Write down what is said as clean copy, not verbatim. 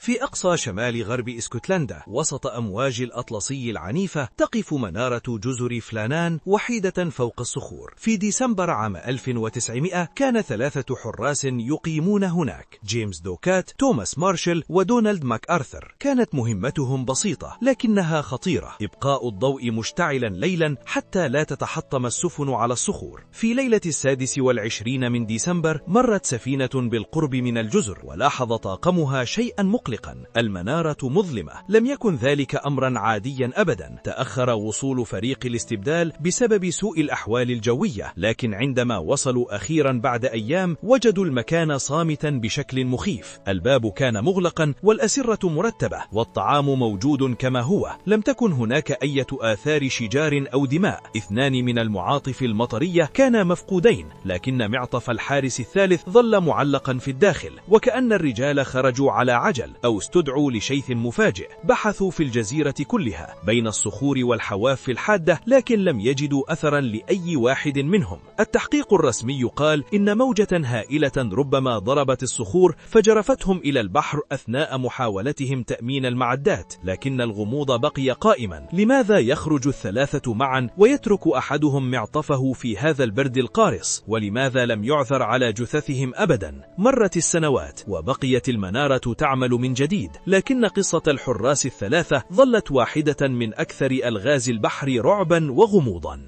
في أقصى شمال غرب اسكتلندا وسط أمواج الأطلسي العنيفة تقف منارة جزر فلانان وحيدة فوق الصخور. في ديسمبر عام 1900 كان 3 حراس يقيمون هناك: جيمس دوكات، توماس مارشال، ودونالد ماك آرثر. كانت مهمتهم بسيطة لكنها خطيرة: إبقاء الضوء مشتعلا ليلا حتى لا تتحطم السفن على الصخور. في ليلة 26 من ديسمبر مرت سفينة بالقرب من الجزر ولاحظ طاقمها شيئا مقلقا: المنارة مظلمة. لم يكن ذلك أمرا عاديا أبدا. تأخر وصول فريق الاستبدال بسبب سوء الأحوال الجوية، لكن عندما وصلوا أخيرا بعد أيام وجدوا المكان صامتا بشكل مخيف. الباب كان مغلقا والأسرة مرتبة والطعام موجود كما هو. لم تكن هناك أي آثار شجار أو دماء. 2 من المعاطف المطرية كانا مفقودين، لكن معطف الحارس الثالث ظل معلقا في الداخل، وكأن الرجال خرجوا على عجل أو استدعوا لشيء مفاجئ. بحثوا في الجزيرة كلها بين الصخور والحواف الحادة، لكن لم يجدوا أثرا لأي واحد منهم. التحقيق الرسمي قال إن موجة هائلة ربما ضربت الصخور فجرفتهم إلى البحر أثناء محاولتهم تأمين المعدات، لكن الغموض بقي قائما. لماذا يخرج ال3 معا ويترك أحدهم معطفه في هذا البرد القارس؟ ولماذا لم يعثر على جثثهم أبدا؟ مرت السنوات وبقيت المنارة تعمل من جديد، لكن قصة الحراس ال3 ظلت واحدة من أكثر ألغاز البحر رعبا وغموضا.